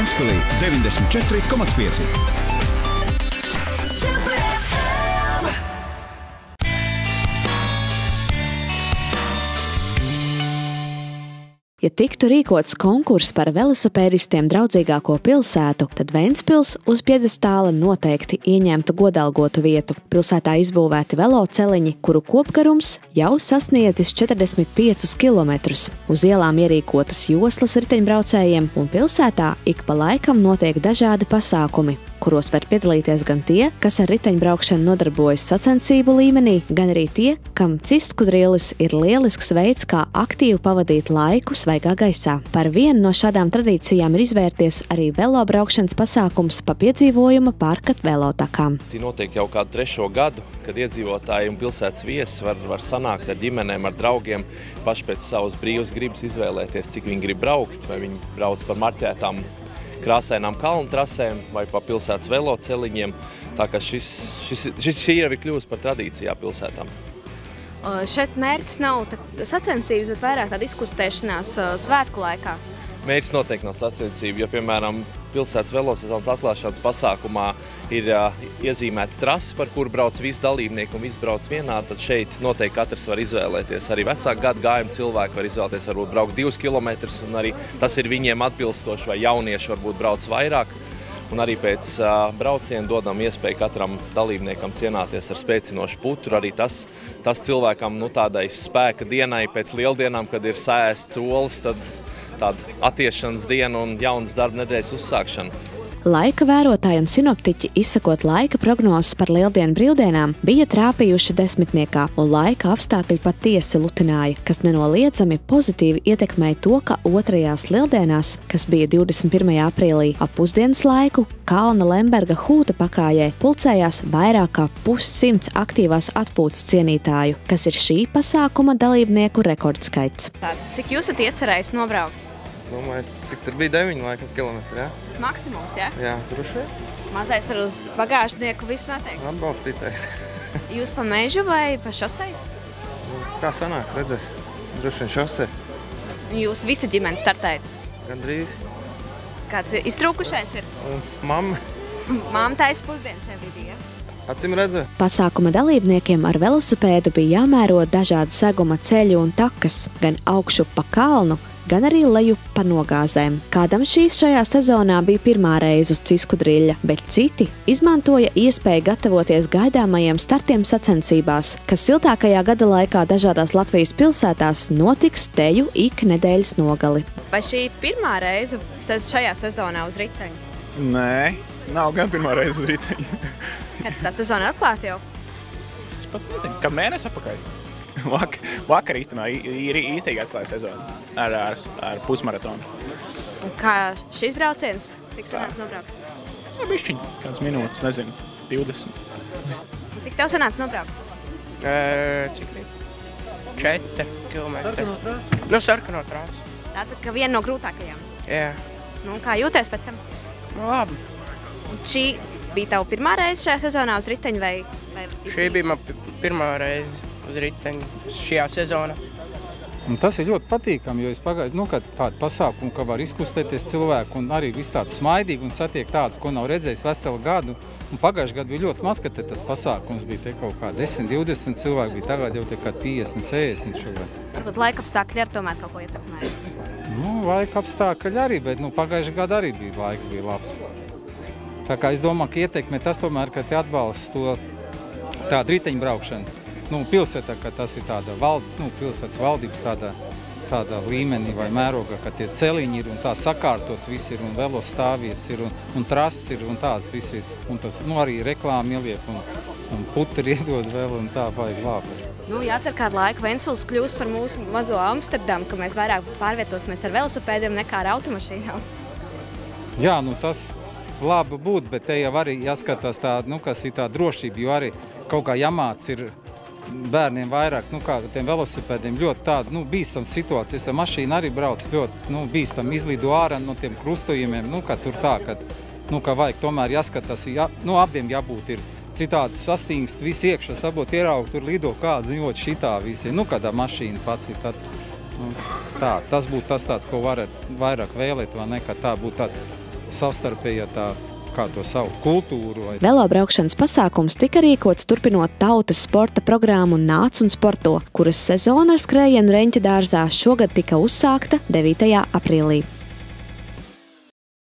Ventspilī 94,5. Ja tiktu rīkots konkurss par velosipēdistiem draudzīgāko pilsētu, tad Ventspils uz pjedestāla noteikti ieņemtu godalgotu vietu. Pilsētā izbūvēti veloceliņi, kuru kopgarums jau sasniedzis 45 kilometrus. Uz ielām ierīkotas joslas riteņbraucējiem, un pilsētā ik pa laikam notiek dažādi pasākumi, kuros var piedalīties gan tie, kas ar riteņbraukšanu nodarbojas sacensību līmenī, gan arī tie, kam ciskudrillis ir lielisks veids, kā aktīvi pavadīt laiku svaigā gaisā. Par vienu no šādām tradīcijām ir izvērties arī velobraukšanas pasākums pa piedzīvojuma Pārkat velotakām. Notiek jau kādu 3. gadu, kad iedzīvotāji un pilsētas viesi var sanākt ar ģimenēm, ar draugiem, paši pēc savas brīvas gribas izvēlēties, cik viņi grib braukt, vai viņi brauc par marķētām krāsainām kalnu trasēm vai pa pilsētas veloceliņiem. Tā kā šī jau ir kļuvusi par tradīcijā pilsētām. Šeit mērķis nav sacensības, bet vairāk tāda izkustēšanās svētku laikā. Mērķis noteikti nav sacensība, jo, piemēram, pilsētas velosezonas atklāšanas pasākumā ir iezīmēta trasa, par kuru brauc visi dalībnieki un visi brauc vienādi, tad šeit noteikti katrs var izvēlēties. Arī vecāku gadu gājumu cilvēki var izvēlēties, varbūt braukt 2 kilometrus, un arī tas ir viņiem atbilstoši, vai jaunieši varbūt brauc vairāk. Un arī pēc brauciena dodam iespēju katram dalībniekam cienāties ar spēcinošu putru. Arī tas cilvēkam tādai spēka dienai pēc lieldienām, kad ir sēsts olas, tad tāda attiešanas diena un jaunas darba nedēļas uzsākšana. Laika vērotāji un sinoptiķi, izsakot laika prognozes par lieldienu brīvdienām, bija trāpījuši desmitniekā, un laika apstākļi patiesi lutināja, kas nenoliedzami pozitīvi ietekmēja to, ka otrajās lieldienās, kas bija 21. aprīlī, ap pusdienas laiku Kalna Lemberga Hūta pakājē pulcējās vairāk kā 100 aktīvās atpūtas cienītāju, kas ir šī pasākuma dalībnieku rekordskaits. Cik jūs esat iecerējis nobraukt? Es domāju, cik tur bija 9 kilometri, jā? Tas maksimums, jā? Jā, droši. Mazais ar uz bagāžnieku viss noteikti. Atbalstītais. Jūs pa mežu vai pa šosei? Kā sanāks, redzēs? Droši vien šosei. Jūs visi ģimeni startējat? Gandrīz. Kāds iztrūkušais ir? Mamma. Mamma taisa pusdienu šajā vidī, jā? Acim redzēt. Pasākuma dalībniekiem ar velosipēdu bija jāmēro dažādi seguma ceļi un takas, gan augšu pa kalnu, gan arī leju pa nogāzēm. Kādam šajā sezonā bija pirmā reize uz ciskudriļa, bet citi izmantoja iespēju gatavoties gaidāmajiem startiem sacensībās, kas siltākajā gada laikā dažādās Latvijas pilsētās notiks teju ik nedēļas nogali. Vai šī pirmā reize šajā sezonā uz riteņa? Nē, nav gan pirmā reize uz riteņa. Kad tā sezona atklāta jau? Es pat nezinu, kad mēnesi atpakaļ. Vakar īstenībā ir īstīgi atklāja sezonu ar pusmaratonu. Un kā šis brauciens? Cik sanāca nobraukt? Bišķiņ, kāds minūtes, nezinu, 20. Cik tev sanāca nobraukt? Cik ir? 4 kilometri. Sarkano trasi? Nu, sarkano trasi. Tātad, ka viena no grūtākajām? Jā. Nu, kā jūties pēc tam? Labi. Un šī bija tava pirmā reize šajā sezonā uz riteņa vai? Šī bija man pirmā reize uz riteņa šajā sezonā. Un tas ir ļoti patīkami, jo es pagāju, kad tādu pasākumu, ka var izkustēties cilvēku un arī viss tāds smaidīgi un satiek tāds, ko nav redzējis veselu gadu. Un pagājuši gadu bija ļoti maz, ka tas pasākums bija te kaut kā 10, 20 cilvēki, bija tagad jau te kā 50, 60 šogad. Varbūt laikapstākļi ar tomēr kaut ko ietekmēja? Nu, laikapstākļi arī, bet pagājuši gadu arī laiks bija labs. Tā kā es domāju, ka ietekmē tas tomēr, ka te atbalsta to tādu riteņu braukšanu. Pilsētā, ka tas ir tāda pilsētas valdības tādā līmenī vai mērogā, ka tie celiņi ir un tā sakārtots viss ir un velostāvvietas ir un trases ir un tāds viss ir. Un tas arī reklāma ieliek un putri iedod vēl un tā baigi labi. Jācer, kā ar laiku Ventspils kļūs par mūsu mazo Amsterdamu, ka mēs vairāk pārvietosimies ar velosipēdiem nekā ar automašīnām. Jā, tas labi būt, bet te jau arī jāskatās tā, kas ir tā drošība, jo arī kaut kā jāmāc ir bērniem vairāk, kā tiem velosipēdiem ļoti tāda, bīstama situācija. Es ar mašīnu arī brauc ļoti, bīstama izlido ārā no tiem krustojumiem, ka tur tā, ka vajag tomēr jāskatās, abiem jābūt ir citādi sastingst, visi iekšā sabot ieraugt, tur lido kāds ziņot šitā visi, kādā mašīna pats ir tad, tas būtu tas tāds, ko varat vairāk vēlēt, vai ne, ka tā būtu tāda savstarpējā tā, kā to saukt, kultūru. Velobraukšanas pasākums tika rīkots turpinot tautas sporta programmu Nāc un sporto, kuras sezona ar skrējienu Reņķa dārzā šogad tika uzsākta 9. aprīlī.